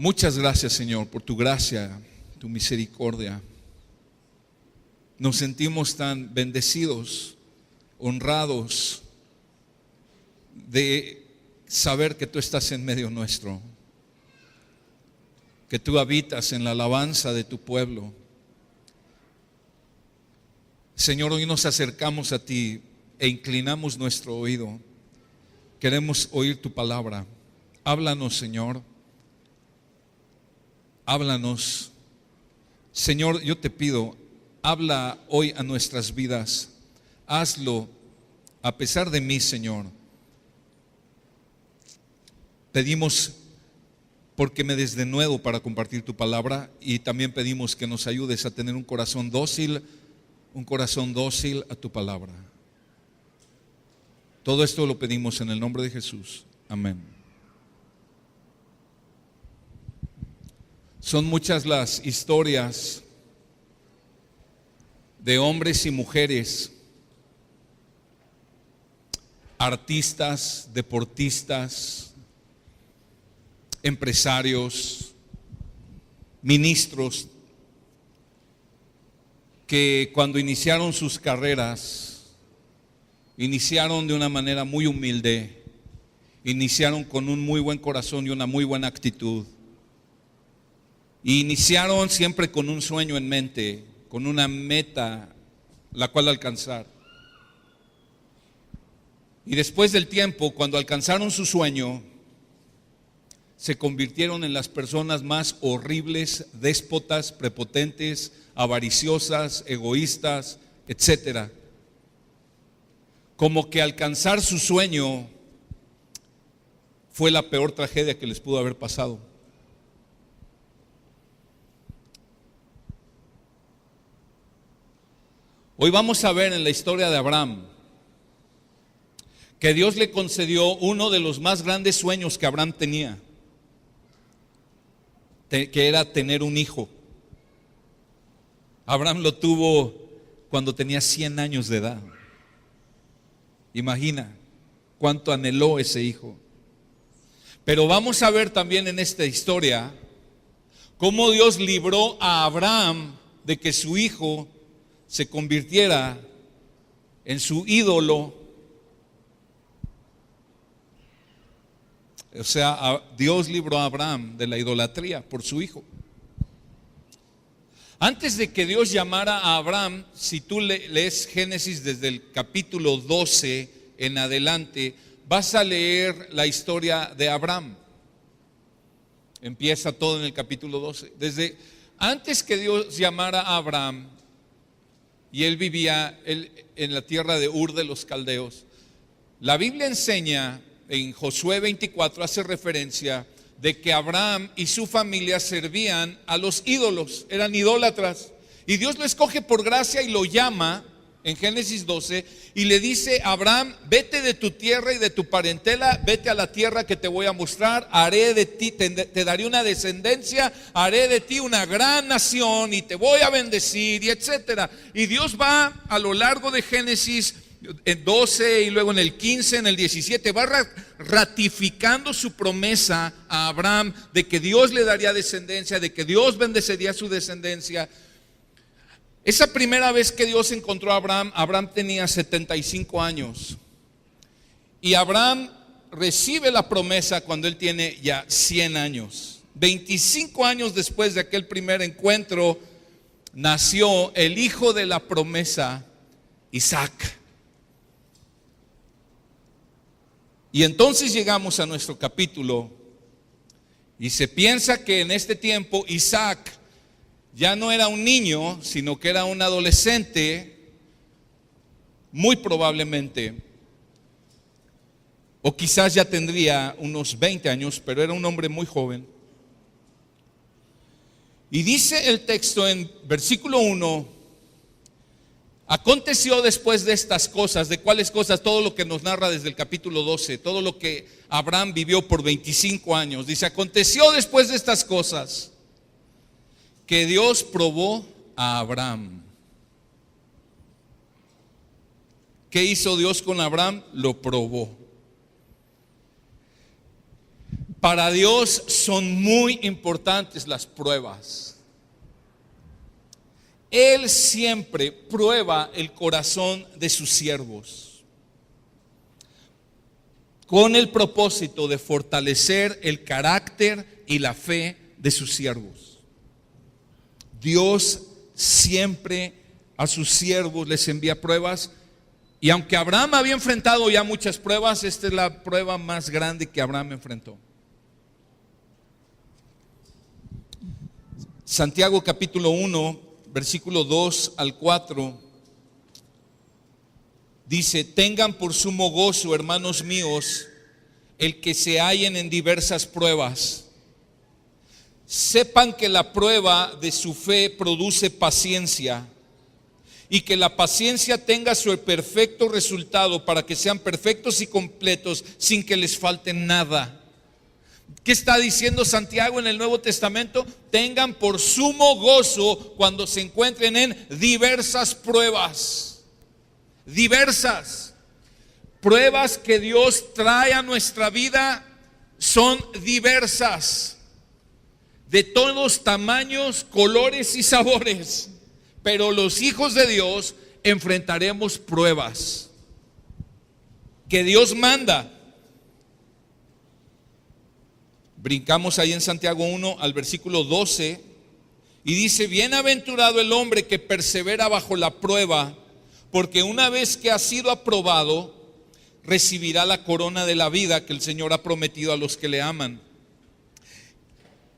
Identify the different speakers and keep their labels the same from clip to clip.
Speaker 1: Muchas gracias, Señor, por tu gracia, tu misericordia. Nos sentimos tan bendecidos, honrados de saber que tú estás en medio nuestro, que tú habitas en la alabanza de tu pueblo. Señor, hoy nos acercamos a ti e inclinamos nuestro oído. Queremos oír tu palabra. Háblanos, Señor. Háblanos. Señor, yo te pido, habla hoy a nuestras vidas. Hazlo a pesar de mí, Señor. Pedimos porque me des de nuevo para compartir tu palabra, y también pedimos que nos ayudes a tener un corazón dócil a tu palabra. Todo esto lo pedimos en el nombre de Jesús. Amén. Son muchas las historias de hombres y mujeres, artistas, deportistas, empresarios, ministros, que cuando iniciaron sus carreras, iniciaron de una manera muy humilde, iniciaron con un muy buen corazón y una muy buena actitud, y iniciaron siempre con un sueño en mente, con una meta la cual alcanzar. Y después del tiempo, cuando alcanzaron su sueño, se convirtieron en las personas más horribles, déspotas, prepotentes, avariciosas, egoístas, etcétera. Como que alcanzar su sueño fue la peor tragedia que les pudo haber pasado. Hoy vamos a ver en la historia de Abraham que Dios le concedió uno de los más grandes sueños que Abraham tenía, que era tener un hijo. Abraham lo tuvo cuando tenía 100 años de edad. Imagina cuánto anheló ese hijo. Pero vamos a ver también en esta historia cómo Dios libró a Abraham de que su hijo se convirtiera en su ídolo. O sea, Dios libró a Abraham de la idolatría por su hijo. Antes de que Dios llamara a Abraham, si tú lees Génesis desde el capítulo 12 en adelante, vas a leer la historia de Abraham. Empieza todo en el capítulo 12. Desde antes que Dios llamara a Abraham, y él vivía en la tierra de Ur de los Caldeos, la Biblia enseña en Josué 24, hace referencia de que Abraham y su familia servían a los ídolos, eran idólatras, y Dios lo escoge por gracia y lo llama en Génesis 12 y le dice a Abraham: vete de tu tierra y de tu parentela, vete a la tierra que te voy a mostrar, haré de ti, te daré una descendencia, haré de ti una gran nación y te voy a bendecir, y etcétera. Y Dios va a lo largo de Génesis en 12 y luego en el 15, en el 17, va ratificando su promesa a Abraham de que Dios le daría descendencia, de que Dios bendecería su descendencia. Esa primera vez que Dios encontró a Abraham, Abraham tenía 75 años. Y Abraham recibe la promesa cuando él tiene ya 100 años. 25 años después de aquel primer encuentro, nació el hijo de la promesa, Isaac. Y entonces llegamos a nuestro capítulo y se piensa que en este tiempo Isaac ya no era un niño, sino que era un adolescente, muy probablemente, o quizás ya tendría unos 20 años, pero era un hombre muy joven. Y dice el texto en versículo 1: aconteció después de estas cosas. ¿De cuáles cosas? Todo lo que nos narra desde el capítulo 12, todo lo que Abraham vivió por 25 años. Dice: aconteció después de estas cosas que Dios probó a Abraham. ¿Qué hizo Dios con Abraham? Lo probó. Para Dios son muy importantes las pruebas. Él siempre prueba el corazón de sus siervos con el propósito de fortalecer el carácter y la fe de sus siervos. Dios siempre a sus siervos les envía pruebas, y aunque Abraham había enfrentado ya muchas pruebas, esta es la prueba más grande que Abraham enfrentó. Santiago capítulo 1, versículo 2 al 4, dice: tengan por sumo gozo, hermanos míos, el que se hallen en diversas pruebas. Sepan que la prueba de su fe produce paciencia, y que la paciencia tenga su perfecto resultado, para que sean perfectos y completos, sin que les falte nada. ¿Qué está diciendo Santiago en el Nuevo Testamento? Tengan por sumo gozo cuando se encuentren en diversas pruebas. Diversas. Pruebas que Dios trae a nuestra vida son diversas. De todos tamaños, colores y sabores. Pero los hijos de Dios enfrentaremos pruebas que Dios manda. Brincamos ahí en Santiago 1 al versículo 12 y dice: bienaventurado el hombre que persevera bajo la prueba, porque una vez que ha sido aprobado, recibirá la corona de la vida que el Señor ha prometido a los que le aman.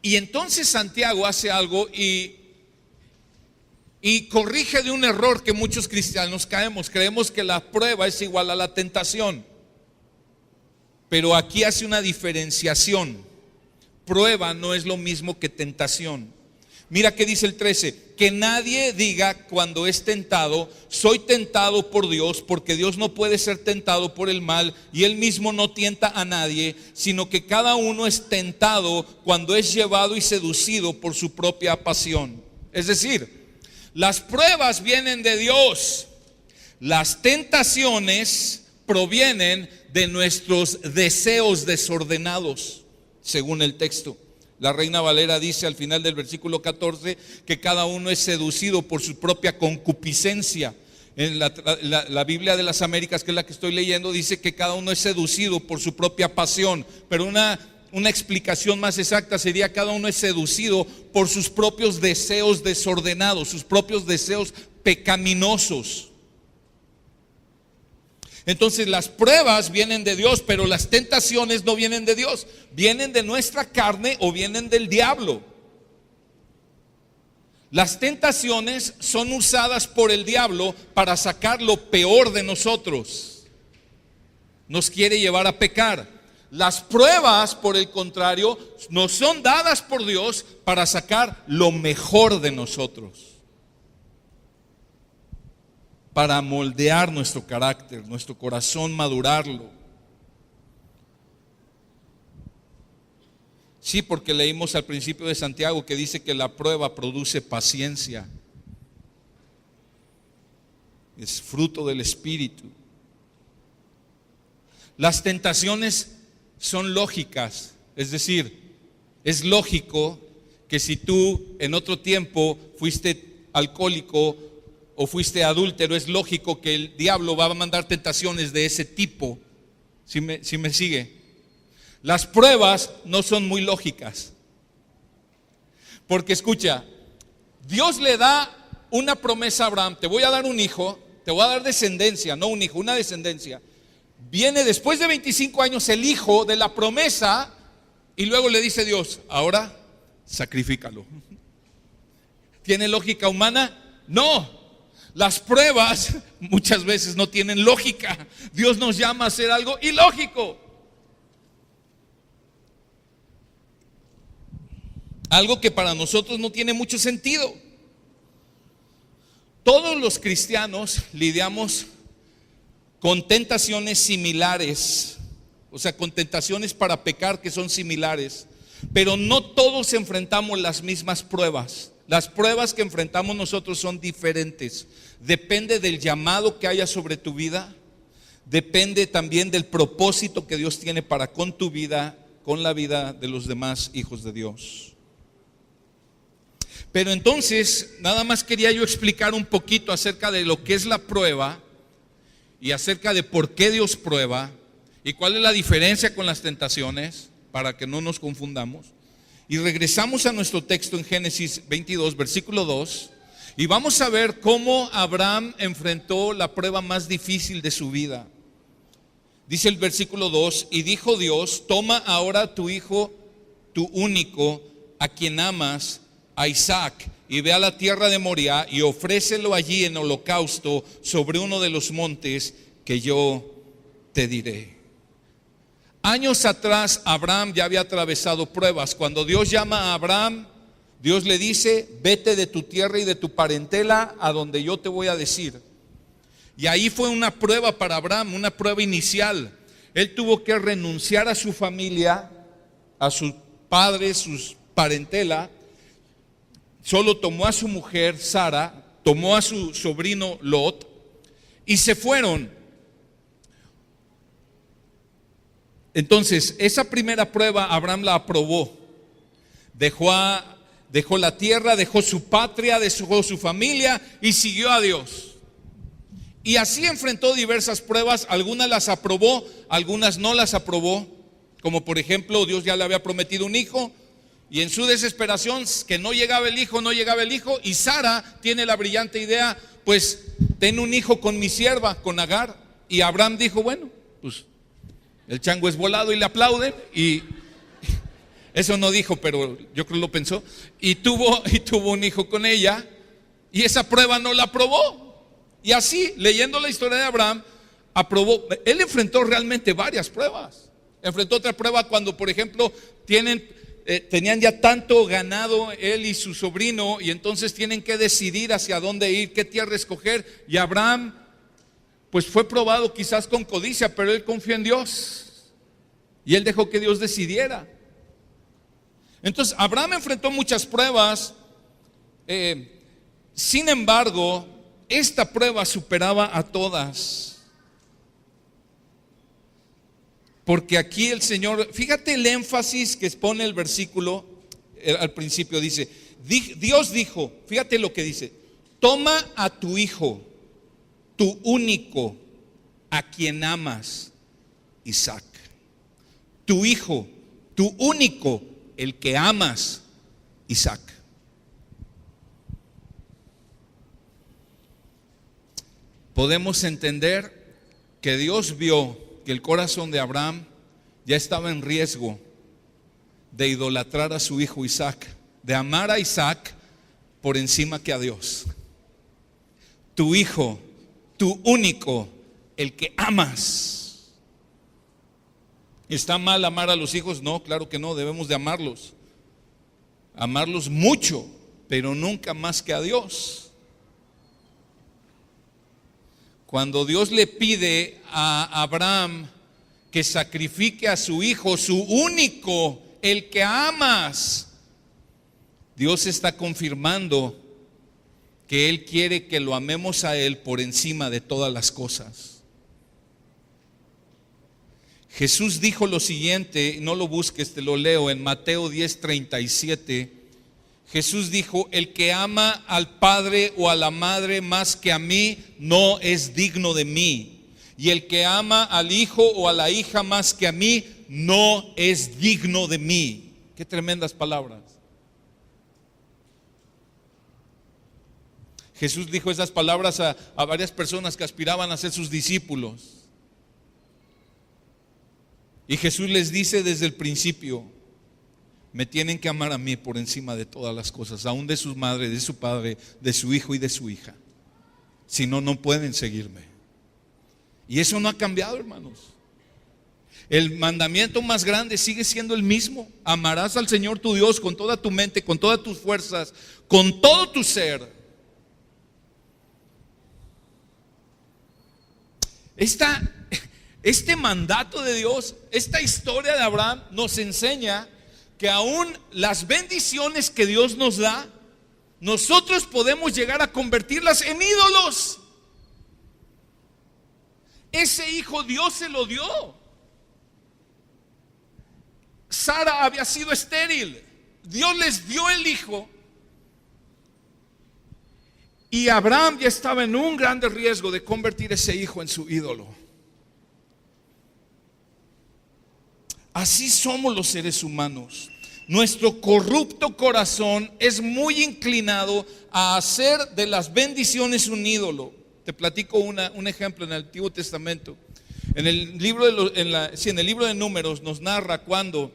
Speaker 1: Y entonces Santiago hace algo y corrige de un error que muchos cristianos caemos. Creemos que la prueba es igual a la tentación, pero aquí hace una diferenciación. Prueba no es lo mismo que tentación. Mira que dice el 13: que nadie diga cuando es tentado, soy tentado por Dios, porque Dios no puede ser tentado por el mal, y Él mismo no tienta a nadie, sino que cada uno es tentado cuando es llevado y seducido por su propia pasión. Es decir, las pruebas vienen de Dios, las tentaciones provienen de nuestros deseos desordenados. Según el texto, la Reina Valera dice al final del versículo 14 que cada uno es seducido por su propia concupiscencia. En la Biblia de las Américas, que es la que estoy leyendo, dice que cada uno es seducido por su propia pasión. Pero una explicación más exacta sería: cada uno es seducido por sus propios deseos desordenados, sus propios deseos pecaminosos. Entonces las pruebas vienen de Dios, pero las tentaciones no vienen de Dios, vienen de nuestra carne o vienen del diablo. Las tentaciones son usadas por el diablo para sacar lo peor de nosotros. Nos quiere llevar a pecar. Las pruebas, por el contrario, nos son dadas por Dios para sacar lo mejor de nosotros, para moldear nuestro carácter, nuestro corazón, madurarlo. Sí, porque leímos al principio de Santiago que dice que la prueba produce paciencia. Es fruto del Espíritu. Las tentaciones son lógicas, es decir, es lógico que si tú en otro tiempo fuiste alcohólico o fuiste adúltero, es lógico que el diablo va a mandar tentaciones de ese tipo. ¿Sí me sigue? Las pruebas no son muy lógicas, porque escucha, Dios le da una promesa a Abraham: te voy a dar un hijo, te voy a dar descendencia, no un hijo, una descendencia. Viene después de 25 años el hijo de la promesa, y luego le dice Dios: ahora sacrifícalo. ¿Tiene lógica humana? No. Las pruebas muchas veces no tienen lógica. Dios nos llama a hacer algo ilógico, algo que para nosotros no tiene mucho sentido. Todos los cristianos lidiamos con tentaciones similares, o sea, con tentaciones para pecar que son similares, pero no todos enfrentamos las mismas pruebas. Las pruebas que enfrentamos nosotros son diferentes. Depende del llamado que haya sobre tu vida, depende también del propósito que Dios tiene para con tu vida, con la vida de los demás hijos de Dios. Pero entonces, nada más quería yo explicar un poquito acerca de lo que es la prueba y acerca de por qué Dios prueba y cuál es la diferencia con las tentaciones, para que no nos confundamos. Y regresamos a nuestro texto en Génesis 22, versículo 2, y vamos a ver cómo Abraham enfrentó la prueba más difícil de su vida. Dice el versículo 2, y dijo Dios: toma ahora tu hijo, tu único, a quien amas, a Isaac, y ve a la tierra de Moriah y ofrécelo allí en holocausto sobre uno de los montes que yo te diré. Años atrás Abraham ya había atravesado pruebas. Cuando Dios llama a Abraham, Dios le dice: vete de tu tierra y de tu parentela a donde yo te voy a decir. Y ahí fue una prueba para Abraham, una prueba inicial. Él tuvo que renunciar a su familia, a sus padres, sus parentela. Solo tomó a su mujer Sara, tomó a su sobrino Lot y se fueron. Entonces, esa primera prueba Abraham la aprobó. Dejó la tierra, dejó su patria, dejó su familia y siguió a Dios. Y así enfrentó diversas pruebas. Algunas las aprobó, algunas no las aprobó. Como por ejemplo, Dios ya le había prometido un hijo, y en su desesperación, que no llegaba el hijo, y Sara tiene la brillante idea: pues ten un hijo con mi sierva, con Agar. Y Abraham dijo: bueno, pues el chango es volado, y le aplauden. Y eso no dijo, pero yo creo que lo pensó. Y tuvo un hijo con ella, y esa prueba no la aprobó. Y así, leyendo la historia de Abraham, aprobó. Él enfrentó realmente varias pruebas. Enfrentó otra prueba cuando, por ejemplo, tenían ya tanto ganado él y su sobrino, y entonces tienen que decidir hacia dónde ir, qué tierra escoger. Y Abraham pues fue probado quizás con codicia, pero él confió en Dios y él dejó que Dios decidiera. Entonces Abraham enfrentó muchas pruebas. Sin embargo, esta prueba superaba a todas. Porque aquí el Señor, fíjate el énfasis que pone el versículo al principio. Dice: Dios dijo, fíjate lo que dice: toma a tu hijo, tu único, a quien amas, Isaac. Tu hijo, tu único, el que amas, Isaac. Podemos entender que Dios vio que el corazón de Abraham ya estaba en riesgo de idolatrar a su hijo Isaac, de amar a Isaac por encima que a Dios. Tu hijo, tu único, el que amas. ¿Está mal amar a los hijos? No, claro que no, debemos de amarlos mucho, pero nunca más que a Dios. Cuando Dios le pide a Abraham que sacrifique a su hijo, su único, el que amas, Dios está confirmando que Él quiere que lo amemos a Él por encima de todas las cosas. Jesús dijo lo siguiente, no lo busques, te lo leo en Mateo 10:37. Jesús dijo: el que ama al padre o a la madre más que a mí no es digno de mí, y el que ama al hijo o a la hija más que a mí no es digno de mí. Qué tremendas palabras. Jesús dijo esas palabras a varias personas que aspiraban a ser sus discípulos, y Jesús les dice desde el principio: me tienen que amar a mí por encima de todas las cosas, aún de su madre, de su padre, de su hijo y de su hija. Si no, no pueden seguirme. Y eso no ha cambiado, hermanos. El mandamiento más grande sigue siendo el mismo: amarás al Señor tu Dios con toda tu mente, con todas tus fuerzas, con todo tu ser. Este mandato de Dios, esta historia de Abraham nos enseña que aún las bendiciones que Dios nos da, nosotros podemos llegar a convertirlas en ídolos. Ese hijo Dios se lo dio. Sara había sido estéril. Dios les dio el hijo. Y Abraham ya estaba en un grande riesgo de convertir ese hijo en su ídolo. Así somos los seres humanos. Nuestro corrupto corazón es muy inclinado a hacer de las bendiciones un ídolo. Te platico un ejemplo en el Antiguo Testamento. En el libro de Números nos narra cuando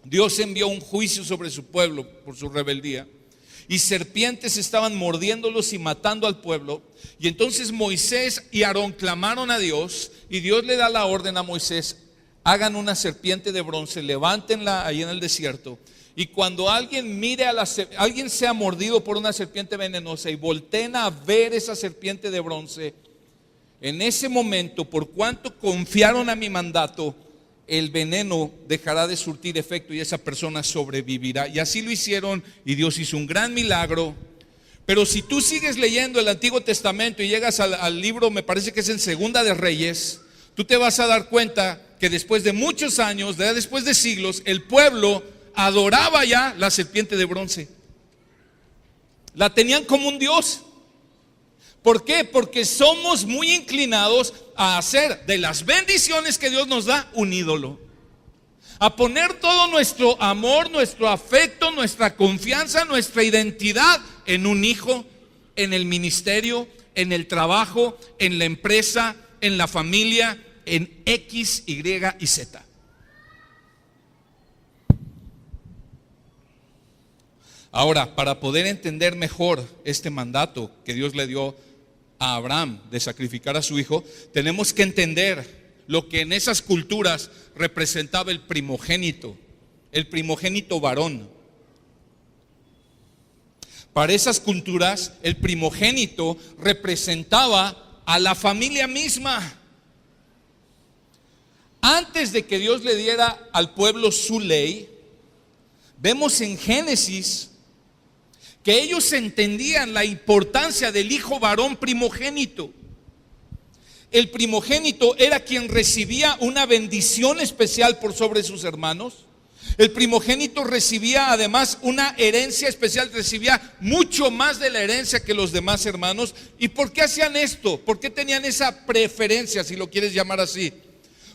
Speaker 1: Dios envió un juicio sobre su pueblo por su rebeldía. Y serpientes estaban mordiéndolos y matando al pueblo. Y entonces Moisés y Aarón clamaron a Dios. Y Dios le da la orden a Moisés: hagan una serpiente de bronce, levántenla ahí en el desierto. Y cuando alguien mire alguien sea mordido por una serpiente venenosa y volteen a ver esa serpiente de bronce, en ese momento, por cuanto confiaron a mi mandato, el veneno dejará de surtir efecto y esa persona sobrevivirá. Y así lo hicieron y Dios hizo un gran milagro. Pero si tú sigues leyendo el Antiguo Testamento y llegas al libro, me parece que es en Segunda de Reyes, tú te vas a dar cuenta que después de muchos años, después de siglos, el pueblo adoraba ya la serpiente de bronce. La tenían como un dios. ¿Por qué? Porque somos muy inclinados a hacer de las bendiciones que Dios nos da un ídolo. A poner todo nuestro amor, nuestro afecto, nuestra confianza, nuestra identidad en un hijo, en el ministerio, en el trabajo, en la empresa, en la familia, en X, Y y Z. Ahora, para poder entender mejor este mandato que Dios le dio a Abraham de sacrificar a su hijo, tenemos que entender lo que en esas culturas representaba el primogénito varón. Para esas culturas, el primogénito representaba a la familia misma. Antes de que Dios le diera al pueblo su ley, vemos en Génesis que ellos entendían la importancia del hijo varón primogénito. El primogénito era quien recibía una bendición especial por sobre sus hermanos. El primogénito recibía además una herencia especial, recibía mucho más de la herencia que los demás hermanos. ¿Y por qué hacían esto? ¿Por qué tenían esa preferencia, si lo quieres llamar así?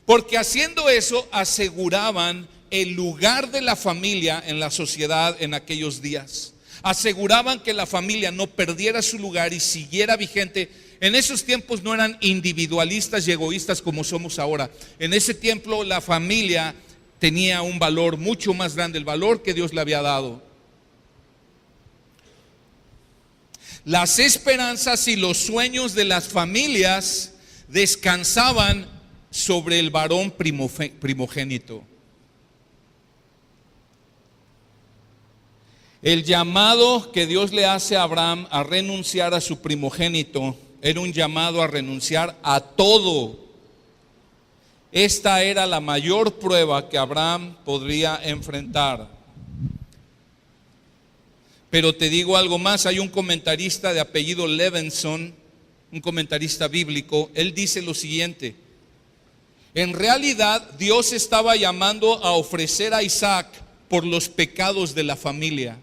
Speaker 1: Porque haciendo eso aseguraban el lugar de la familia en la sociedad en aquellos días. Aseguraban que la familia no perdiera su lugar y siguiera vigente. En esos tiempos no eran individualistas y egoístas como somos ahora. En ese tiempo la familia tenía un valor mucho más grande, el valor que Dios le había dado. Las esperanzas y los sueños de las familias descansaban sobre el varón primogénito. El llamado que Dios le hace a Abraham a renunciar a su primogénito era un llamado a renunciar a todo. Esta era la mayor prueba que Abraham podría enfrentar. Pero te digo algo más, hay un comentarista de apellido Levinson, un comentarista bíblico, él dice lo siguiente: en realidad Dios estaba llamando a ofrecer a Isaac por los pecados de la familia.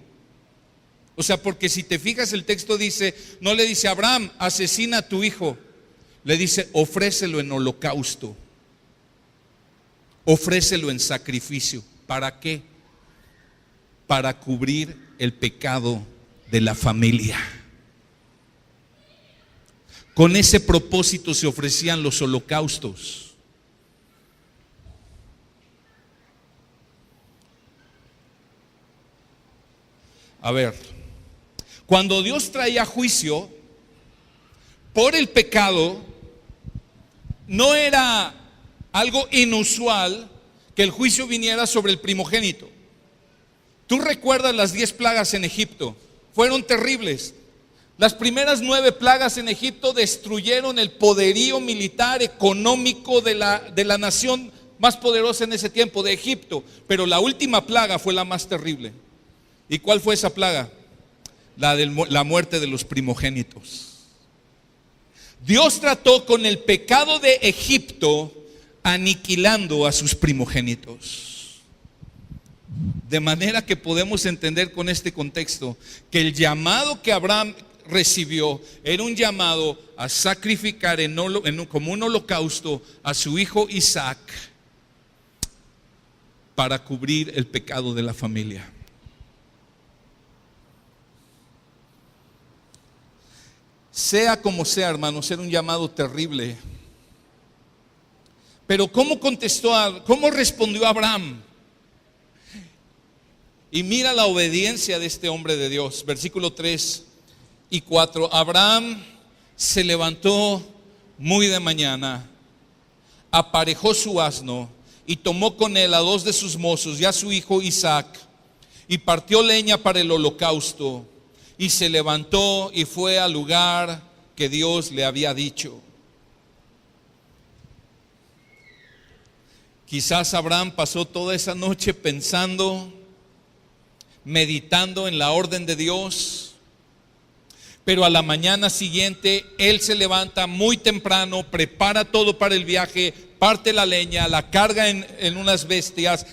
Speaker 1: O sea, porque si te fijas, el texto dice, no le dice Abraham, asesina a tu hijo, le dice, ofrécelo en holocausto, ofrécelo en sacrificio. ¿Para qué? Para cubrir el pecado de la familia. Con ese propósito se ofrecían los holocaustos. A ver, cuando Dios traía juicio por el pecado, no era algo inusual que el juicio viniera sobre el primogénito. Tú recuerdas las 10 plagas en Egipto, fueron terribles. Las primeras 9 plagas en Egipto destruyeron el poderío militar, económico de la nación más poderosa en ese tiempo, de Egipto. Pero la última plaga fue la más terrible. ¿Y cuál fue esa plaga? La muerte de los primogénitos. Dios trató con el pecado de Egipto aniquilando a sus primogénitos. De manera que podemos entender con este contexto que el llamado que Abraham recibió era un llamado a sacrificar como un holocausto a su hijo Isaac para cubrir el pecado de la familia. Sea como sea, hermanos, era un llamado terrible. Pero ¿cómo respondió Abraham? Y mira la obediencia de este hombre de Dios. Versículo 3 y 4. Abraham se levantó muy de mañana, aparejó su asno y tomó con él a 2 de sus mozos y a su hijo Isaac, y partió leña para el holocausto, y se levantó y fue al lugar que Dios le había dicho. Quizás Abraham pasó toda esa noche pensando, meditando en la orden de Dios, pero a la mañana siguiente él se levanta muy temprano, prepara todo para el viaje, parte la leña, la carga en unas bestias,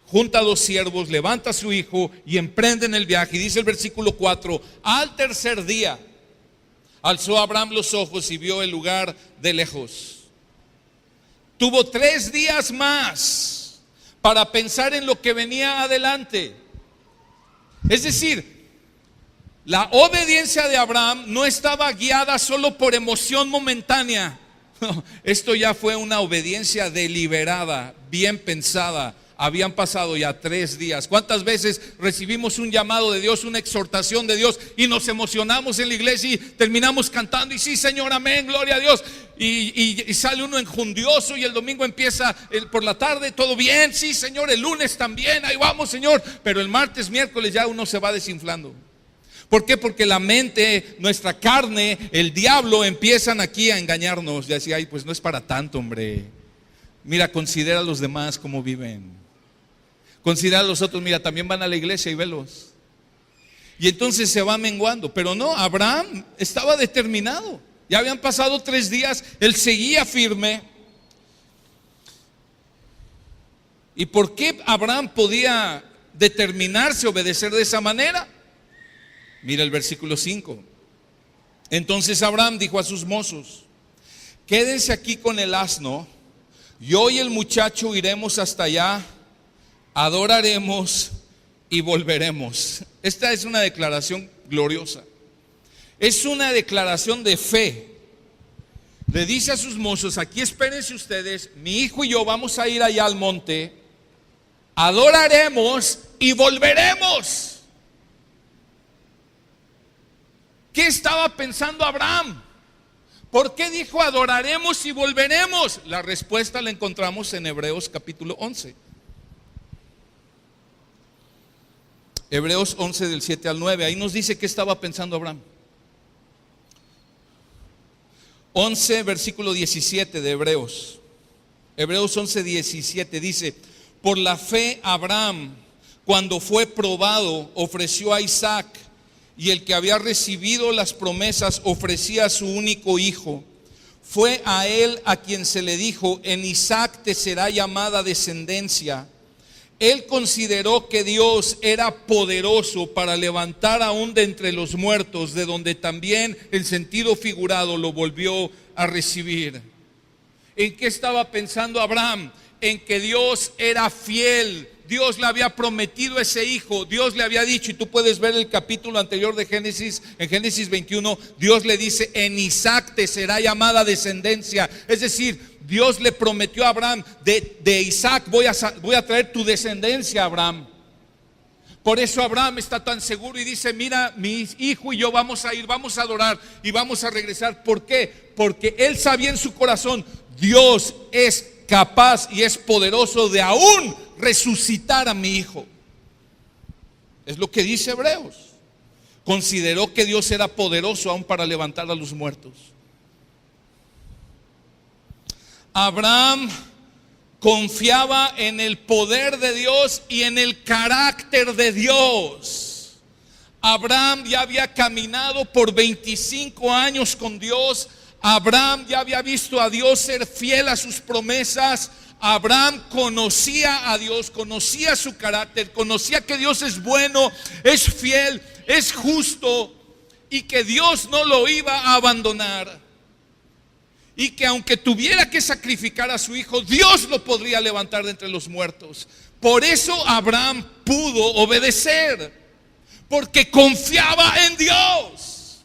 Speaker 1: junta a 2 siervos, levanta a su hijo y emprenden el viaje. Y dice el versículo 4: al tercer día alzó Abraham los ojos y vio el lugar de lejos. Tuvo 3 días más para pensar en lo que venía adelante. Es decir, la obediencia de Abraham no estaba guiada solo por emoción momentánea. No, esto ya fue una obediencia deliberada, bien pensada. Habían pasado ya 3 días. ¿Cuántas veces recibimos un llamado de Dios, una exhortación de Dios, y nos emocionamos en la iglesia y terminamos cantando y sí, Señor, amén, gloria a Dios, y sale uno enjundioso y el domingo empieza por la tarde, todo bien, sí, Señor, el lunes también, ahí vamos, Señor, pero el martes, miércoles ya uno se va desinflando? ¿Por qué? Porque la mente, nuestra carne, el diablo empiezan aquí a engañarnos y así, ay, pues no es para tanto, hombre. Mira, considera a los demás cómo viven. Considera a los otros, mira, también van a la iglesia y velos. Y entonces se va menguando. Pero no, Abraham estaba determinado. Ya habían pasado 3 días, él seguía firme. ¿Y por qué Abraham podía determinarse a obedecer de esa manera? Mira el versículo 5. Entonces Abraham dijo a sus mozos: quédense aquí con el asno, yo y el muchacho iremos hasta allá, adoraremos y volveremos. Esta es una declaración gloriosa. Es una declaración de fe. Le dice a sus mozos: aquí espérense ustedes, mi hijo y yo vamos a ir allá al monte, adoraremos y volveremos. ¿Qué estaba pensando Abraham? ¿Por qué dijo adoraremos y volveremos? La respuesta la encontramos en Hebreos capítulo 11. Hebreos 11 del 7 al 9. Ahí nos dice qué estaba pensando Abraham. 11 versículo 17 de Hebreos. Hebreos 11, 17 dice: por la fe Abraham, cuando fue probado, ofreció a Isaac, y el que había recibido las promesas ofrecía a su único hijo. Fue a él a quien se le dijo: en Isaac te será llamada descendencia. Él consideró que Dios era poderoso para levantar aún de entre los muertos, de donde también en sentido figurado lo volvió a recibir. ¿En qué estaba pensando Abraham? En que Dios era fiel. Dios le había prometido ese hijo. Dios le había dicho, y tú puedes ver el capítulo anterior de Génesis, en Génesis 21, Dios le dice: en Isaac te será llamada descendencia. Es decir, Dios le prometió a Abraham: de Isaac voy a traer tu descendencia, Abraham. Por eso Abraham está tan seguro y dice: mira, mi hijo y yo vamos a ir, vamos a adorar y vamos a regresar. ¿Por qué? Porque él sabía en su corazón: Dios es capaz y es poderoso de aún resucitar a mi hijo. Es lo que dice Hebreos. Consideró que Dios era poderoso aún para levantar a los muertos. Abraham confiaba en el poder de Dios y en el carácter de Dios. Abraham ya había caminado por 25 años con Dios. Abraham ya había visto a Dios ser fiel a sus promesas. Abraham conocía a Dios, conocía su carácter, conocía que Dios es bueno, es fiel, es justo y que Dios no lo iba a abandonar. Y que aunque tuviera que sacrificar a su hijo, Dios lo podría levantar de entre los muertos. Por eso Abraham pudo obedecer, porque confiaba en Dios.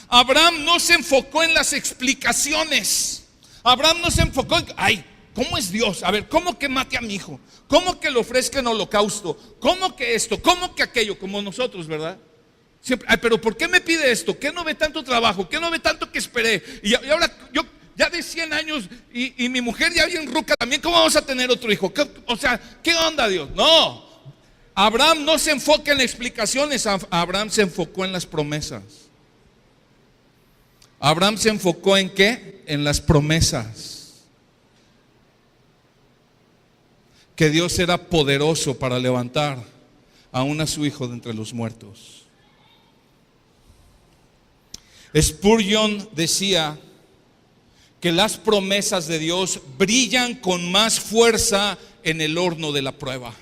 Speaker 1: Abraham no se enfocó en las explicaciones. Abraham no se enfocó en, ay, ¿cómo es Dios? A ver, ¿cómo que mate a mi hijo? ¿Cómo que lo ofrezca en holocausto? ¿Cómo que esto? ¿Cómo que aquello? Como nosotros, ¿verdad? Siempre, ay, pero ¿por qué me pide esto? ¿Qué no ve tanto trabajo? ¿Qué no ve tanto que esperé? Y ahora yo ya de 100 años y mi mujer ya bien ruca también, ¿cómo vamos a tener otro hijo? O sea, ¿qué onda, Dios? No, Abraham no se enfoca en explicaciones, Abraham se enfocó en las promesas. Abraham se enfocó en ¿qué? En las promesas. Que Dios era poderoso para levantar aún a su hijo de entre los muertos. Spurgeon decía que las promesas de Dios brillan con más fuerza en el horno de la prueba.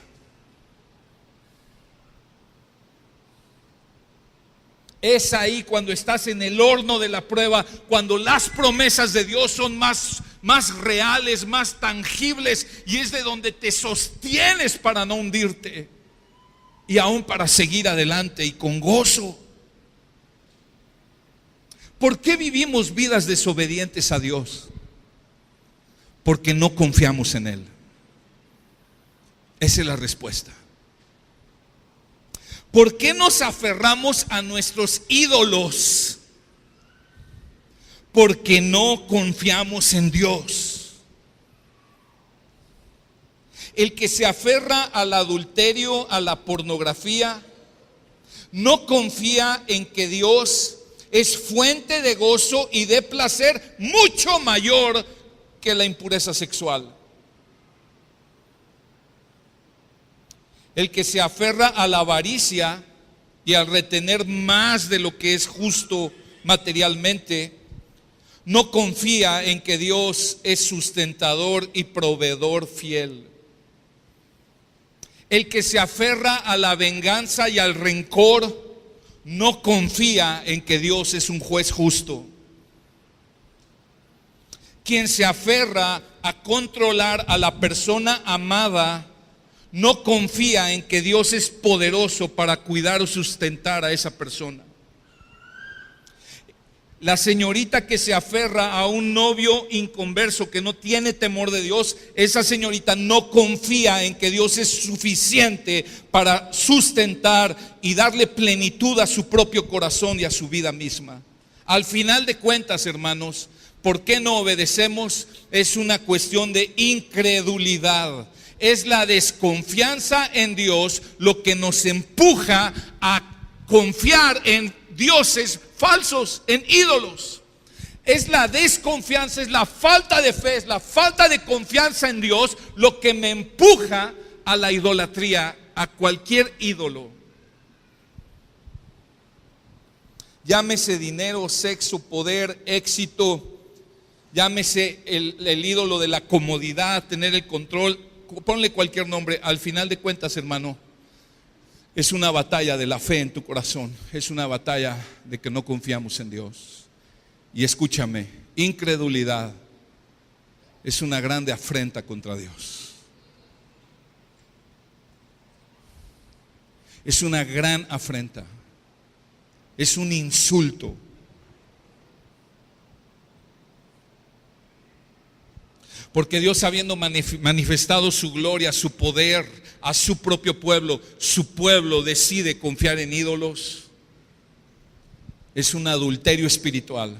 Speaker 1: Es ahí cuando estás en el horno de la prueba, cuando las promesas de Dios son más reales, más tangibles, y es de donde te sostienes para no hundirte y aún para seguir adelante y con gozo. ¿Por qué vivimos vidas desobedientes a Dios? Porque no confiamos en Él. Esa es la respuesta. ¿Por qué nos aferramos a nuestros ídolos? Porque no confiamos en Dios. El que se aferra al adulterio, a la pornografía, no confía en que Dios es fuente de gozo y de placer mucho mayor que la impureza sexual. El que se aferra a la avaricia y al retener más de lo que es justo materialmente, no confía en que Dios es sustentador y proveedor fiel. El que se aferra a la venganza y al rencor no confía en que Dios es un juez justo. Quien se aferra a controlar a la persona amada no confía en que Dios es poderoso para cuidar o sustentar a esa persona. La señorita que se aferra a un novio inconverso que no tiene temor de Dios, esa señorita no confía en que Dios es suficiente para sustentar y darle plenitud a su propio corazón y a su vida misma. Al final de cuentas, hermanos, ¿por qué no obedecemos? Es una cuestión de incredulidad. Es la desconfianza en Dios lo que nos empuja a confiar en dioses falsos, en ídolos. Es la desconfianza, es la falta de fe, es la falta de confianza en Dios lo que me empuja a la idolatría, a cualquier ídolo. Llámese dinero, sexo, poder, éxito, llámese el ídolo de la comodidad, tener el control, ponle cualquier nombre. Al final de cuentas, hermano, es una batalla de la fe en tu corazón. Es una batalla de que no confiamos en Dios. Y escúchame, incredulidad es una grande afrenta contra Dios. Es una gran afrenta. Es un insulto. Porque Dios, habiendo manifestado su gloria, su poder a su propio pueblo, su pueblo decide confiar en ídolos. Es un adulterio espiritual.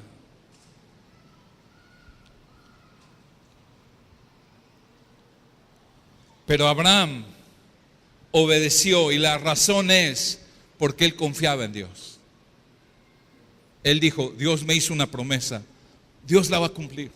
Speaker 1: Pero Abraham obedeció, y la razón es porque él confiaba en Dios. Él dijo: Dios me hizo una promesa, Dios la va a cumplir.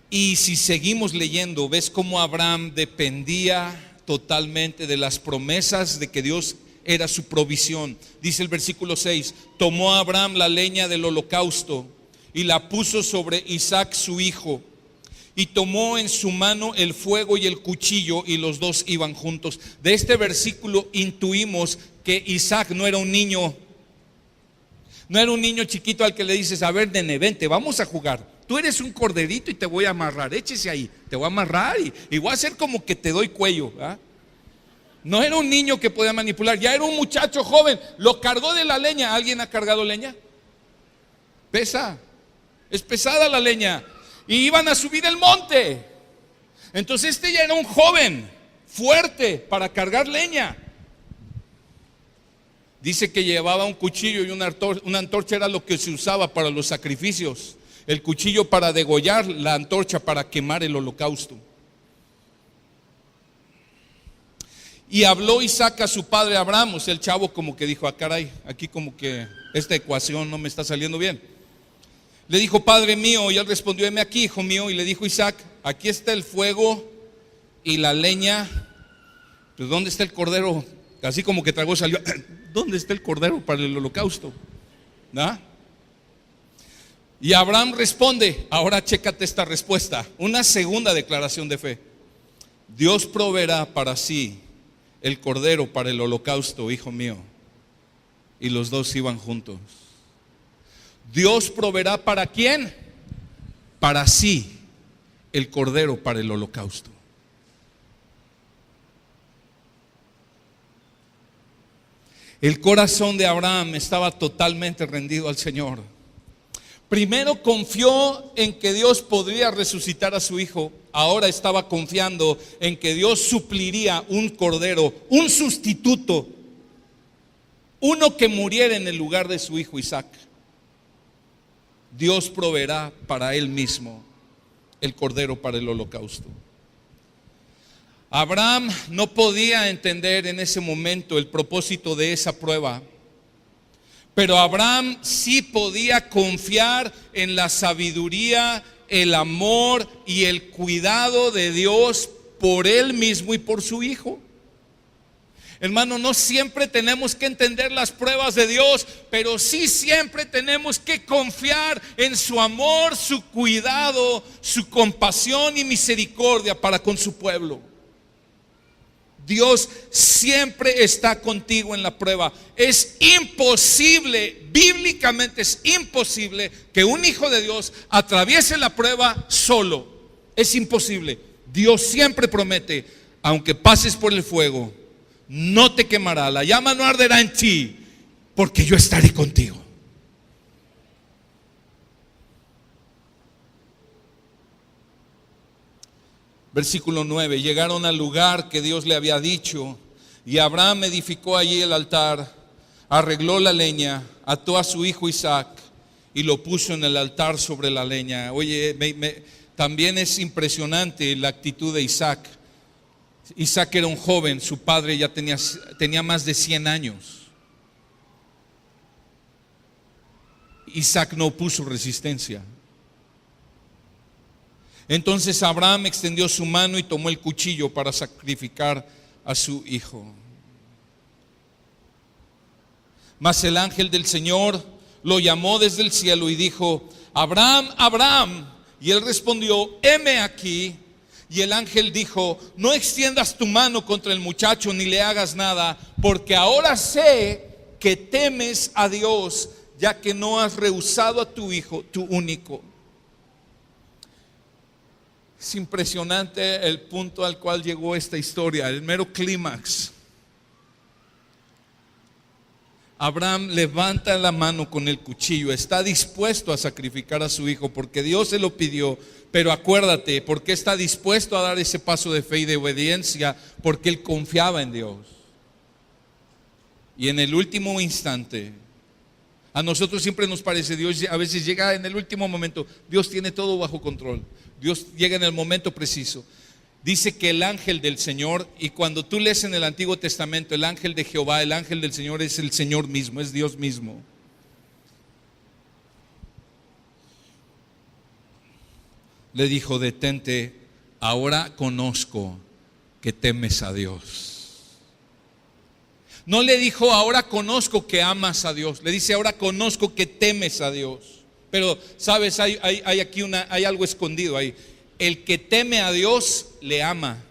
Speaker 1: Y si seguimos leyendo, ves cómo Abraham dependía totalmente de las promesas de que Dios era su provisión. Dice el versículo 6: tomó a Abraham la leña del holocausto y la puso sobre Isaac su hijo, y tomó en su mano el fuego y el cuchillo, y los dos iban juntos. De este versículo intuimos que Isaac no era un niño chiquito al que le dices: a ver, nene, vente, vamos a jugar. Tú eres un corderito y te voy a amarrar, échese ahí, te voy a amarrar y voy a hacer como que te doy cuello, ¿verdad? No era un niño que podía manipular, ya era un muchacho joven. Lo cargó de la leña. ¿Alguien ha cargado leña? Pesa, es pesada la leña. Y iban a subir el monte. Entonces este ya era un joven fuerte para cargar leña. Dice que llevaba un cuchillo y una antorcha era lo que se usaba para los sacrificios. El cuchillo para degollar, la antorcha para quemar el holocausto. Y habló Isaac a su padre Abraham. O sea, el chavo como que dijo: caray, aquí como que esta ecuación no me está saliendo bien. Le dijo: padre mío. Y él respondió: heme aquí, hijo mío. Y le dijo Isaac: aquí está el fuego y la leña. Pues ¿dónde está el cordero? Así como que tragó, salió. ¿Dónde está el cordero para el holocausto? ¿Ah? Y Abraham responde. Ahora chécate esta respuesta. Una segunda declaración de fe. Dios proveerá para sí el cordero para el holocausto, hijo mío. Y los dos iban juntos. Dios proveerá ¿para quién? Para sí el cordero para el holocausto. El corazón de Abraham estaba totalmente rendido al Señor. Primero confió en que Dios podría resucitar a su hijo. Ahora estaba confiando en que Dios supliría un cordero, un sustituto, uno que muriera en el lugar de su hijo Isaac. Dios proveerá para él mismo el cordero para el holocausto. Abraham no podía entender en ese momento el propósito de esa prueba, pero Abraham sí podía confiar en la sabiduría, el amor y el cuidado de Dios por él mismo y por su hijo. Hermano, no siempre tenemos que entender las pruebas de Dios, pero sí siempre tenemos que confiar en su amor, su cuidado, su compasión y misericordia para con su pueblo. Dios siempre está contigo en la prueba. Es imposible, bíblicamente es imposible que un hijo de Dios atraviese la prueba solo. Es imposible. Dios siempre promete: aunque pases por el fuego, no te quemará, la llama no arderá en ti, porque yo estaré contigo. Versículo 9: llegaron al lugar que Dios le había dicho, y Abraham edificó allí el altar, arregló la leña, ató a su hijo Isaac y lo puso en el altar sobre la leña. Oye, también es impresionante la actitud de Isaac. Isaac era un joven, su padre ya tenía más de 100 años. Isaac no puso resistencia. Entonces Abraham extendió su mano y tomó el cuchillo para sacrificar a su hijo. Mas el ángel del Señor lo llamó desde el cielo y dijo: Abraham, Abraham. Y él respondió: heme aquí. Y el ángel dijo: no extiendas tu mano contra el muchacho ni le hagas nada, porque ahora sé que temes a Dios, ya que no has rehusado a tu hijo, tu único. Es impresionante el punto al cual llegó esta historia, el mero clímax. Abraham levanta la mano con el cuchillo, está dispuesto a sacrificar a su hijo porque Dios se lo pidió. Pero acuérdate, ¿por qué está dispuesto a dar ese paso de fe y de obediencia? Porque él confiaba en Dios. Y en el último instante, a nosotros siempre nos parece, Dios a veces llega en el último momento. Dios tiene todo bajo control. Dios llega en el momento preciso. Dice que el ángel del Señor, y cuando tú lees en el Antiguo Testamento el ángel de Jehová, el ángel del Señor es el Señor mismo, es Dios mismo. Le dijo: detente, ahora conozco que temes a Dios. No le dijo, ahora conozco que amas a Dios. Le dice, ahora conozco que temes a Dios. Pero, ¿sabes? Hay aquí hay algo escondido ahí. El que teme a Dios, le ama.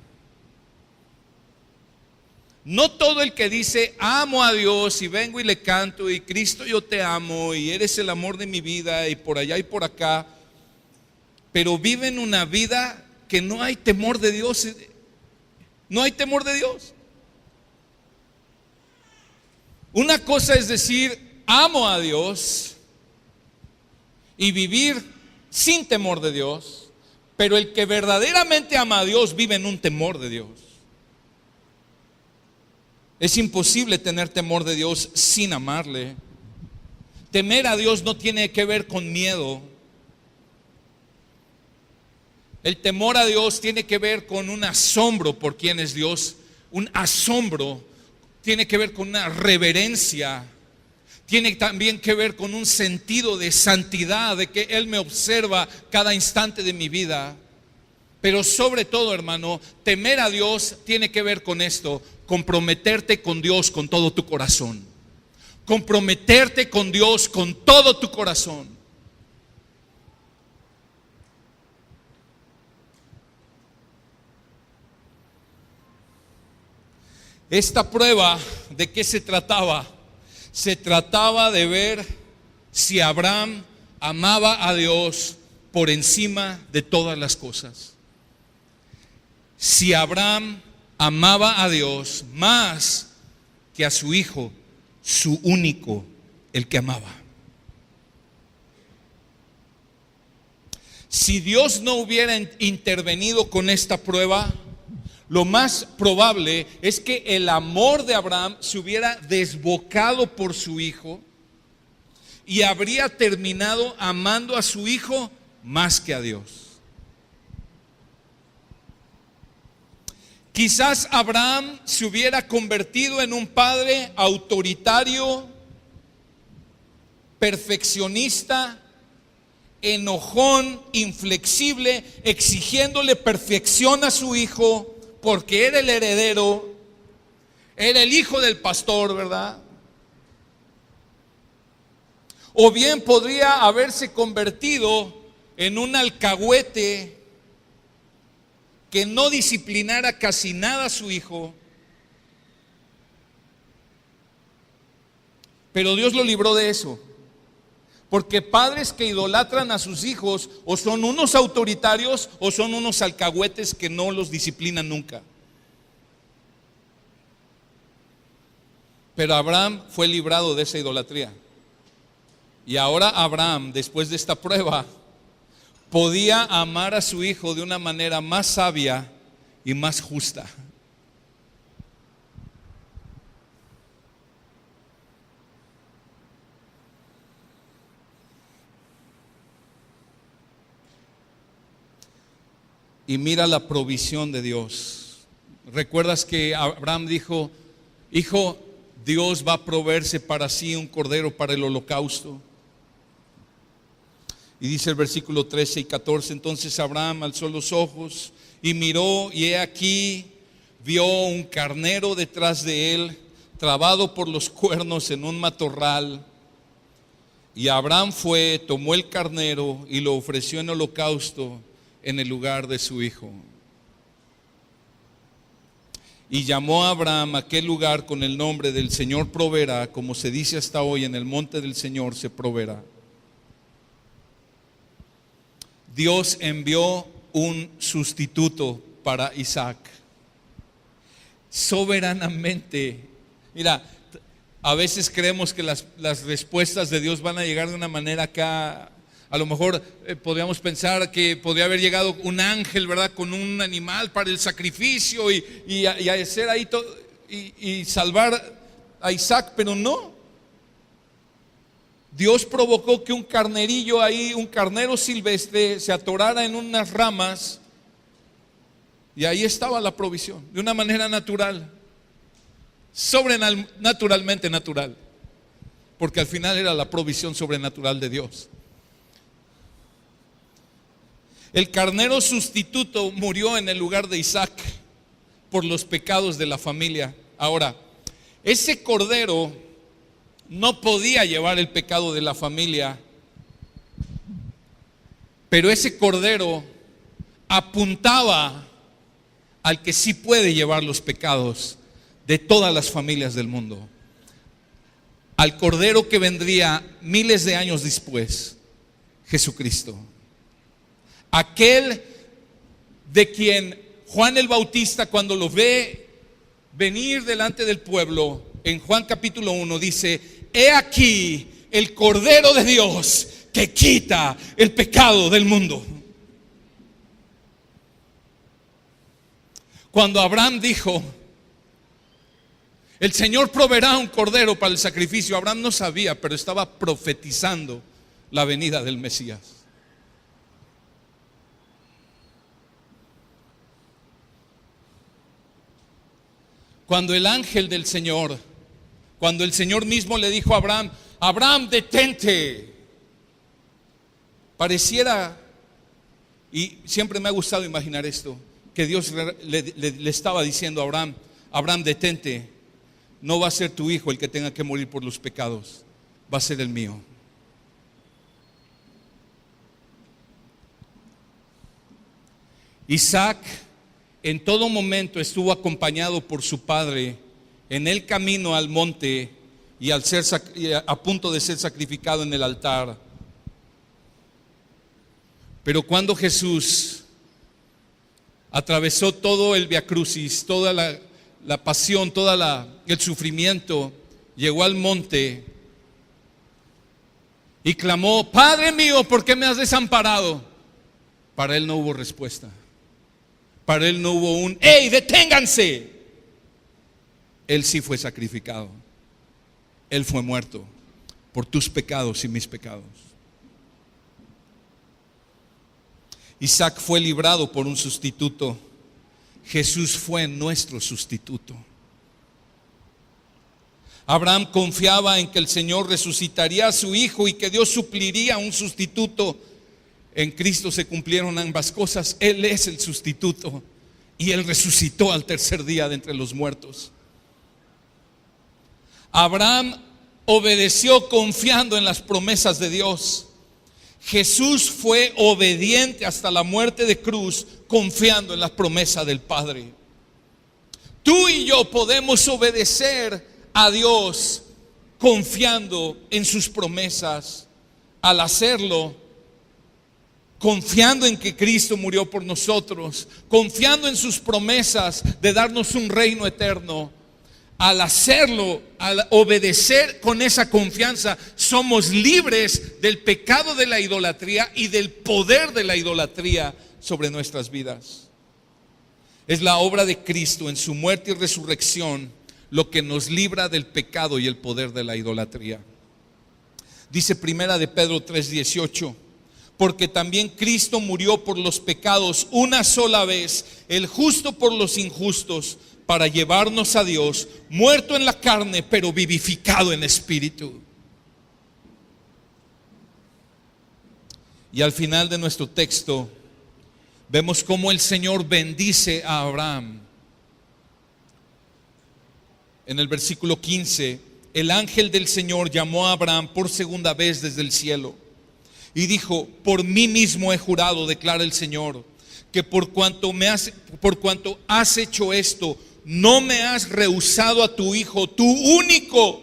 Speaker 1: No todo el que dice, amo a Dios y vengo y le canto y Cristo yo te amo y eres el amor de mi vida y por allá y por acá, pero viven una vida que no hay temor de Dios. No hay temor de Dios. Una cosa es decir, amo a Dios y vivir sin temor de Dios, pero el que verdaderamente ama a Dios vive en un temor de Dios. Es imposible tener temor de Dios sin amarle. Temer a Dios no tiene que ver con miedo. El temor a Dios tiene que ver con un asombro por quién es Dios. Un asombro tiene que ver con una reverencia. Tiene también que ver con un sentido de santidad, de que Él me observa cada instante de mi vida. Pero sobre todo, hermano, temer a Dios tiene que ver con esto: comprometerte con Dios con todo tu corazón. Comprometerte con Dios con todo tu corazón. Esta prueba, ¿de qué se trataba? Se trataba de ver si Abraham amaba a Dios por encima de todas las cosas. Si Abraham amaba a Dios más que a su hijo, su único, el que amaba. Si Dios no hubiera intervenido con esta prueba, lo más probable es que el amor de Abraham se hubiera desbocado por su hijo y habría terminado amando a su hijo más que a Dios. Quizás Abraham se hubiera convertido en un padre autoritario, perfeccionista, enojón, inflexible, exigiéndole perfección a su hijo porque era el heredero, era el hijo del pastor, ¿verdad? O bien podría haberse convertido en un alcahuete que no disciplinara casi nada a su hijo. Pero Dios lo libró de eso. Porque padres que idolatran a sus hijos o son unos autoritarios o son unos alcahuetes que no los disciplinan nunca. Pero Abraham fue librado de esa idolatría. Y ahora Abraham, después de esta prueba, podía amar a su hijo de una manera más sabia y más justa. Y mira la provisión de Dios. ¿Recuerdas que Abraham dijo: hijo, Dios va a proveerse para sí un cordero para el holocausto? Y dice el versículo 13 y 14: entonces Abraham alzó los ojos y miró, y he aquí vio un carnero detrás de él, trabado por los cuernos en un matorral. Y Abraham fue, tomó el carnero y lo ofreció en holocausto en el lugar de su hijo. Y llamó a Abraham aquel lugar con el nombre del Señor proveerá, como se dice hasta hoy: en el monte del Señor se proveerá. Dios envió un sustituto para Isaac. Soberanamente. Mira, a veces creemos que las respuestas de Dios van a llegar de una manera acá. A lo mejor podríamos pensar que podría haber llegado un ángel, ¿verdad?, con un animal para el sacrificio y hacer ahí todo, y salvar a Isaac, pero no. Dios provocó que un carnerillo ahí, un carnero silvestre, se atorara en unas ramas, y ahí estaba la provisión, de una manera natural, sobrenaturalmente natural, porque al final era la provisión sobrenatural de Dios. El carnero sustituto murió en el lugar de Isaac por los pecados de la familia. Ahora, ese cordero no podía llevar el pecado de la familia, pero ese cordero apuntaba al que sí puede llevar los pecados de todas las familias del mundo, al cordero que vendría miles de años después, Jesucristo, aquel de quien Juan el Bautista, cuando lo ve venir delante del pueblo, en Juan capítulo 1 dice: he aquí el Cordero de Dios que quita el pecado del mundo. Cuando Abraham dijo: el Señor proveerá un cordero para el sacrificio, Abraham no sabía, pero estaba profetizando la venida del Mesías. Cuando el ángel del Señor, cuando el Señor mismo le dijo a Abraham: Abraham, detente, pareciera, y siempre me ha gustado imaginar esto, que Dios le estaba diciendo a Abraham: Abraham, detente, no va a ser tu hijo el que tenga que morir por los pecados, va a ser el mío. Isaac en todo momento estuvo acompañado por su padre en el camino al monte y a punto de ser sacrificado en el altar. Pero cuando Jesús atravesó todo el Vía Crucis, toda la pasión, el sufrimiento, llegó al monte y clamó: Padre mío, ¿por qué me has desamparado? Para él no hubo respuesta. Para él no hubo un ¡hey, deténganse! Él sí fue sacrificado. Él fue muerto por tus pecados y mis pecados. Isaac fue librado por un sustituto. Jesús fue nuestro sustituto. Abraham confiaba en que el Señor resucitaría a su hijo y que Dios supliría un sustituto. En Cristo se cumplieron ambas cosas. Él es el sustituto y Él resucitó al tercer día de entre los muertos. Abraham obedeció confiando en las promesas de Dios. Jesús fue obediente hasta la muerte de cruz, confiando en la promesa del Padre. Tú y yo podemos obedecer a Dios confiando en sus promesas. Al hacerlo, confiando en que Cristo murió por nosotros, confiando en sus promesas de darnos un reino eterno. Al hacerlo, al obedecer con esa confianza, somos libres del pecado de la idolatría y del poder de la idolatría sobre nuestras vidas. Es la obra de Cristo en su muerte y resurrección lo que nos libra del pecado y el poder de la idolatría. Dice Primera de Pedro 3:18: porque también Cristo murió por los pecados una sola vez, el justo por los injustos, para llevarnos a Dios, muerto en la carne, pero vivificado en espíritu. Y al final de nuestro texto vemos cómo el Señor bendice a Abraham. En el versículo 15, el ángel del Señor llamó a Abraham por segunda vez desde el cielo y dijo: por mí mismo he jurado, declara el Señor, que por cuanto has hecho esto, no me has rehusado a tu hijo, tu único.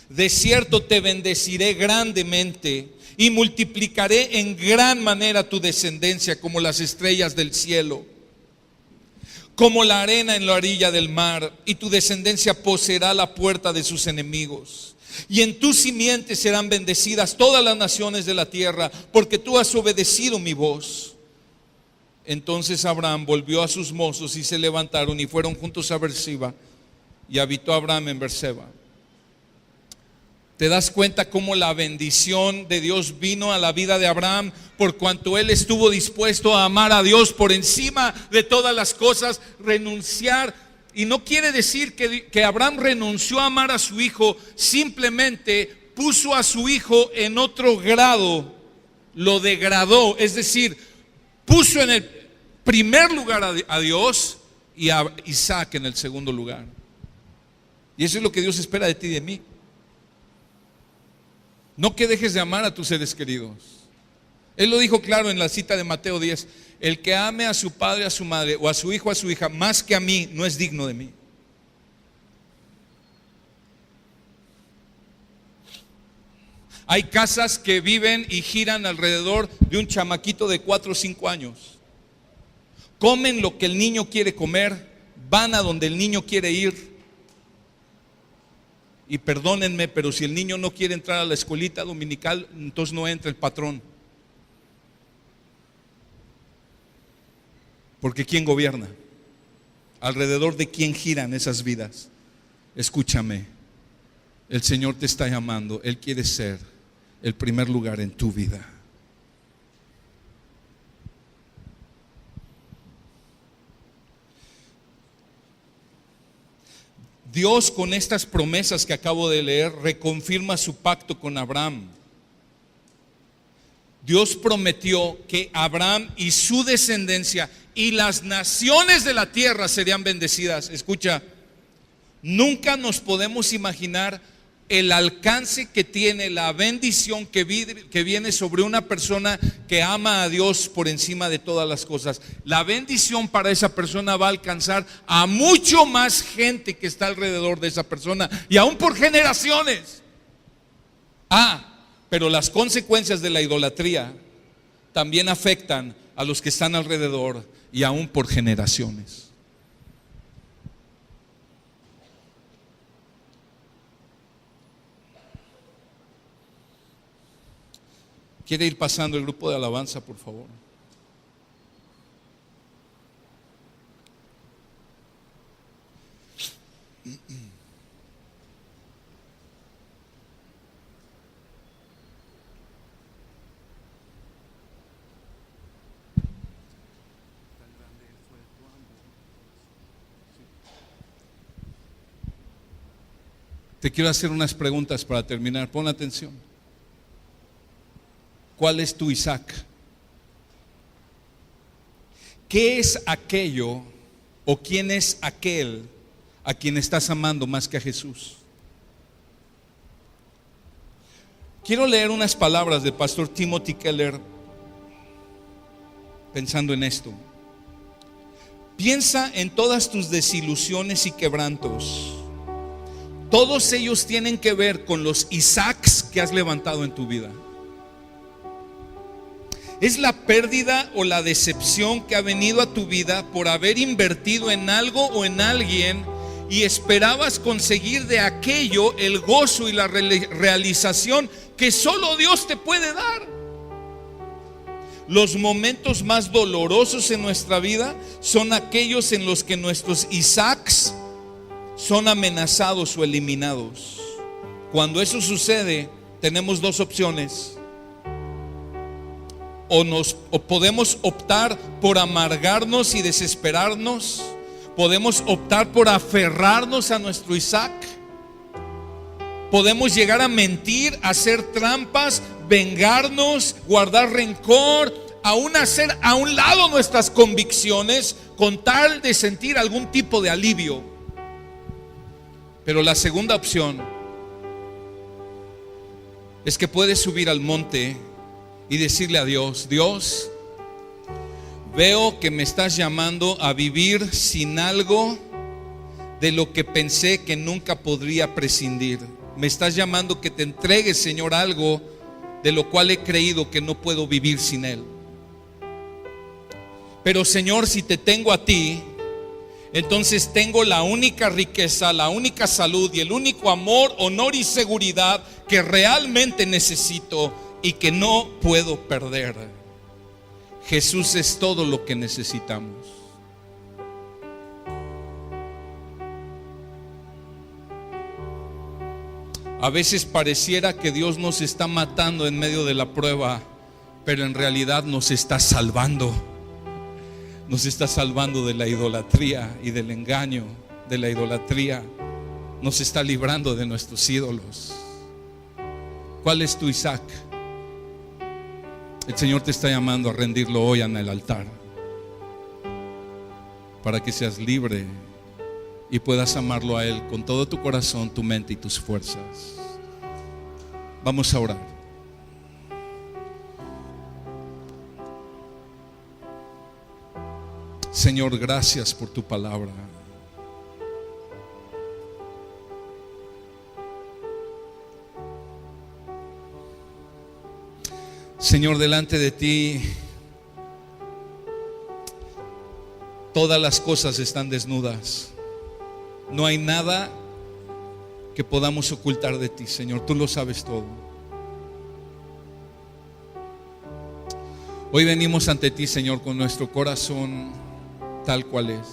Speaker 1: De cierto te bendeciré grandemente y multiplicaré en gran manera tu descendencia como las estrellas del cielo, como la arena en la orilla del mar, y tu descendencia poseerá la puerta de sus enemigos. Y en tu simiente serán bendecidas todas las naciones de la tierra, porque tú has obedecido mi voz. Entonces Abraham volvió a sus mozos y se levantaron y fueron juntos a Berseba, y habitó Abraham en Berseba. ¿Te das cuenta cómo la bendición de Dios vino a la vida de Abraham? Por cuanto él estuvo dispuesto a amar a Dios por encima de todas las cosas, renunciar. Y no quiere decir que Abraham renunció a amar a su hijo, simplemente puso a su hijo en otro grado, lo degradó, es decir, puso en el primer lugar a Dios y a Isaac en el segundo lugar. Y eso es lo que Dios espera de ti y de mí. No que dejes de amar a tus seres queridos. Él lo dijo claro en la cita de Mateo 10: el que ame a su padre, a su madre, o a su hijo, a su hija, más que a mí, no es digno de mí. Hay casas que viven y giran alrededor de un chamaquito de 4 o 5 años. Comen lo que el niño quiere comer, van a donde el niño quiere ir. Y perdónenme, pero si el niño no quiere entrar a la escuelita dominical, entonces no entra el patrón. Porque ¿quién gobierna? ¿Alrededor de quién giran esas vidas? Escúchame, el Señor te está llamando. Él quiere ser el primer lugar en tu vida. Dios, con estas promesas que acabo de leer, reconfirma su pacto con Abraham. Dios prometió que Abraham y su descendencia y las naciones de la tierra serían bendecidas. Escucha, nunca nos podemos imaginar el alcance que tiene la bendición que viene sobre una persona que ama a Dios por encima de todas las cosas. La bendición para esa persona va a alcanzar a mucho más gente que está alrededor de esa persona, y aún por generaciones. Pero las consecuencias de la idolatría también afectan a los que están alrededor y aún por generaciones. ¿Quiere ir pasando el grupo de alabanza, por favor? Te quiero hacer unas preguntas para terminar. Pon atención. ¿Cuál es tu Isaac? ¿Qué es aquello o quién es aquel a quien estás amando más que a Jesús? Quiero leer unas palabras del pastor Timothy Keller pensando en esto. Piensa en todas tus desilusiones y quebrantos. Todos ellos tienen que ver con los Isaacs que has levantado en tu vida. Es la pérdida o la decepción que ha venido a tu vida por haber invertido en algo o en alguien y esperabas conseguir de aquello el gozo y la realización que solo Dios te puede dar. Los momentos más dolorosos en nuestra vida son aquellos en los que nuestros Isaacs son amenazados o eliminados. Cuando eso sucede, tenemos dos opciones. O podemos optar por amargarnos y desesperarnos. Podemos optar por aferrarnos a nuestro Isaac. Podemos llegar a mentir, hacer trampas, vengarnos, guardar rencor, aún hacer a un lado nuestras convicciones con tal de sentir algún tipo de alivio. Pero la segunda opción es que puedes subir al monte y decirle a Dios: Dios, veo que me estás llamando a vivir sin algo de lo que pensé que nunca podría prescindir. Me estás llamando que te entregues, Señor, algo de lo cual he creído que no puedo vivir sin Él. Pero Señor, si te tengo a ti, entonces tengo la única riqueza, la única salud y el único amor, honor y seguridad que realmente necesito y que no puedo perder. Jesús es todo lo que necesitamos. A veces pareciera que Dios nos está matando en medio de la prueba, pero en realidad nos está salvando. Nos está salvando de la idolatría y del engaño de la idolatría. Nos está librando de nuestros ídolos. ¿Cuál es tu Isaac? El Señor te está llamando a rendirlo hoy en el altar, para que seas libre y puedas amarlo a Él con todo tu corazón, tu mente y tus fuerzas. Vamos a orar. Señor, gracias por tu palabra. Señor, delante de ti todas las cosas están desnudas. No hay nada que podamos ocultar de ti, Señor. Tú lo sabes todo. Hoy venimos ante ti, Señor, con nuestro corazón tal cual es.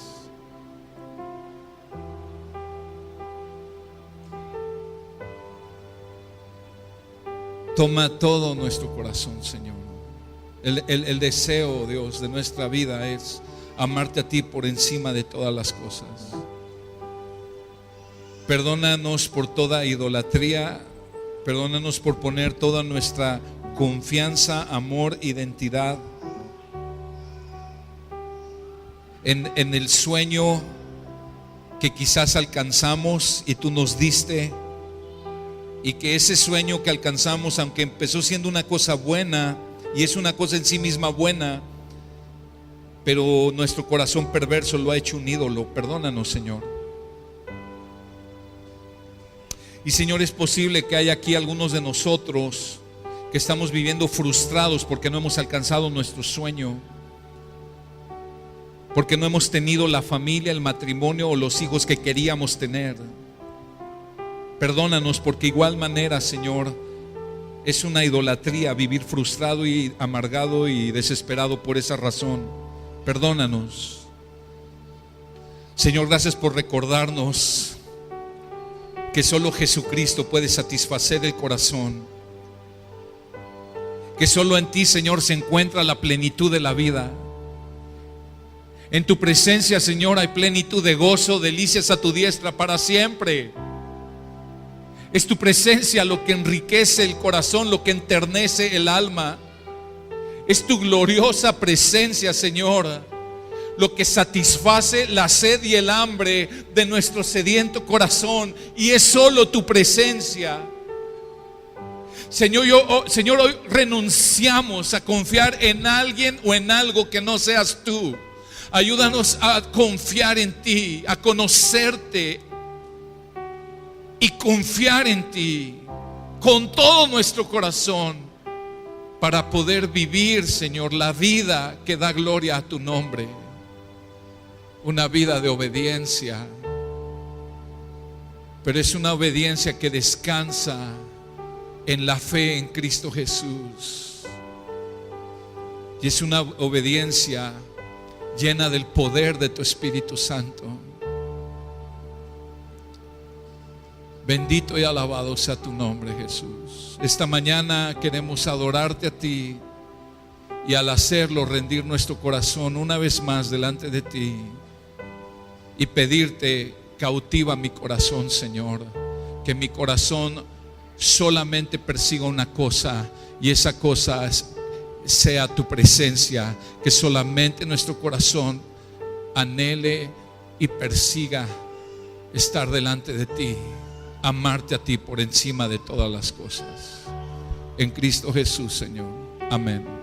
Speaker 1: Toma todo nuestro corazón, Señor. El deseo, Dios, de nuestra vida es amarte a ti por encima de todas las cosas. Perdónanos por toda idolatría. Perdónanos por poner toda nuestra confianza, amor, identidad en el sueño que quizás alcanzamos y tú nos diste, y que ese sueño que alcanzamos, aunque empezó siendo una cosa buena, y es una cosa en sí misma buena, pero nuestro corazón perverso lo ha hecho un ídolo. Perdónanos, Señor. Y Señor, es posible que haya aquí algunos de nosotros que estamos viviendo frustrados porque no hemos alcanzado nuestro sueño, porque no hemos tenido la familia, el matrimonio o los hijos que queríamos tener. Perdónanos, porque igual manera, Señor, es una idolatría vivir frustrado y amargado y desesperado por esa razón. Perdónanos. Señor, gracias por recordarnos que solo Jesucristo puede satisfacer el corazón, que solo en ti, Señor, se encuentra la plenitud de la vida. En tu presencia, Señor, hay plenitud de gozo, delicias a tu diestra para siempre. Es tu presencia lo que enriquece el corazón, lo que enternece el alma. Es tu gloriosa presencia, Señor, lo que satisface la sed y el hambre de nuestro sediento corazón. Y es solo tu presencia. Señor, hoy renunciamos a confiar en alguien o en algo que no seas tú. Ayúdanos a confiar en ti, a conocerte y confiar en ti con todo nuestro corazón para poder vivir, Señor, la vida que da gloria a tu nombre. Una vida de obediencia, pero es una obediencia que descansa en la fe en Cristo Jesús. Y es una obediencia llena del poder de tu Espíritu Santo. Bendito y alabado sea tu nombre, Jesús. Esta mañana queremos adorarte a ti y al hacerlo rendir nuestro corazón una vez más delante de ti y pedirte: cautiva mi corazón, Señor. Que mi corazón solamente persiga una cosa, y esa cosa sea tu presencia. Que solamente nuestro corazón anhele y persiga estar delante de ti, amarte a ti por encima de todas las cosas. En Cristo Jesús, Señor. Amén.